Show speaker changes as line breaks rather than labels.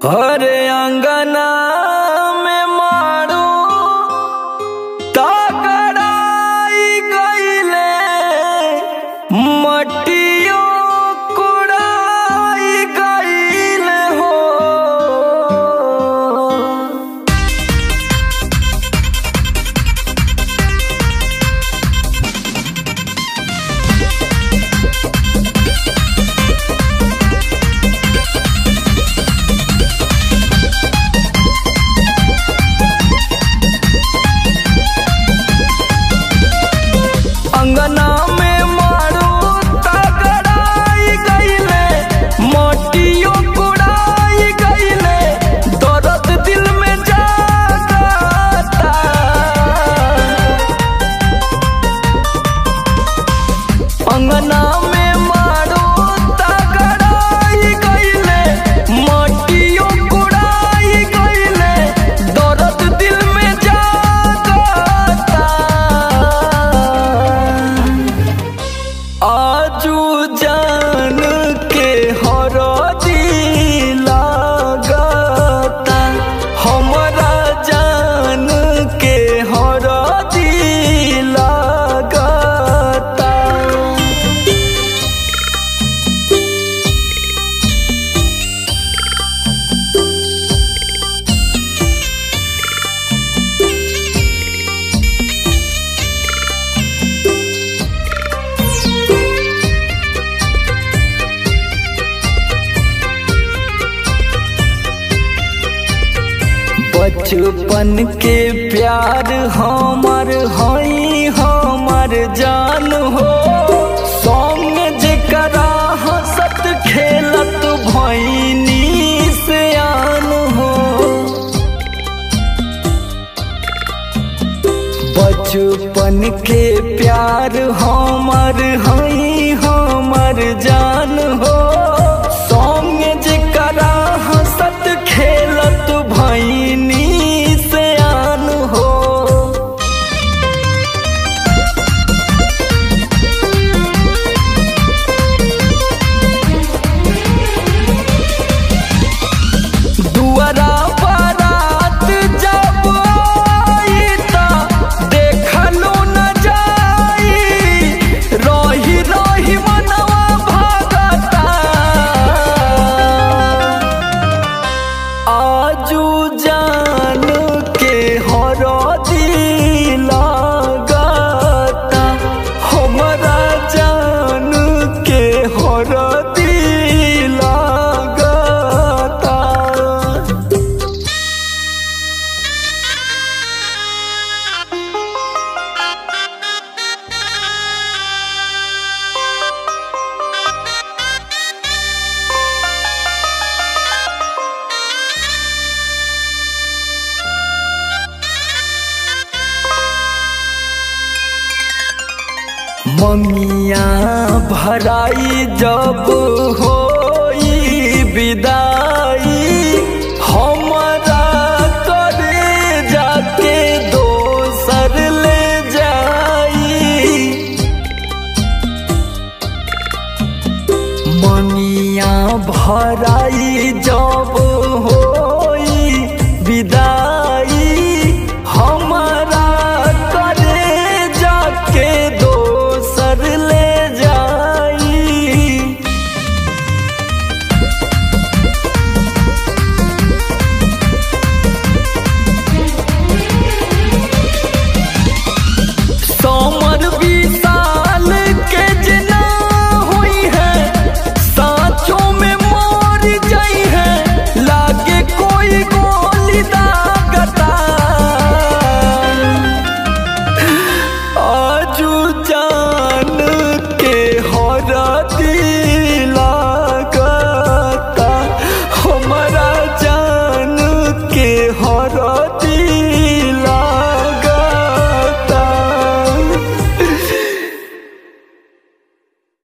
हरे अंगना में मारू तगड़ाई गईले मटियो कुड़ाई गईले हो। अंगना में मारू तगड़ाई गईले मटियो कुड़ाई गईले दर्द दिल में जागता। अंगना में मारू तगड़ाई गईले मटियो कुड़ाई गईले दर्द दिल में जागता। आजू जान के हरदी लागता हमरा जान के हरदी लागता। बचपन के प्यार हमर हई हमर जान हो संग जेकरा हंसत खेलत भईनी सयान हो। बचपन के प्यार हमर हई हमर जान हो संग जेकरा हंसत खेलत भईनी सयान हो। दुआरा बारात जब आई ता देखलो न जाई रही रही मनवा भागता। आजू जान के हरदी लागता हमरा जान के हरदी लागता। मंगिया भराई जब होई विदाई हमरा करे जाके दोसर ले जाई। मंगिया भराई जब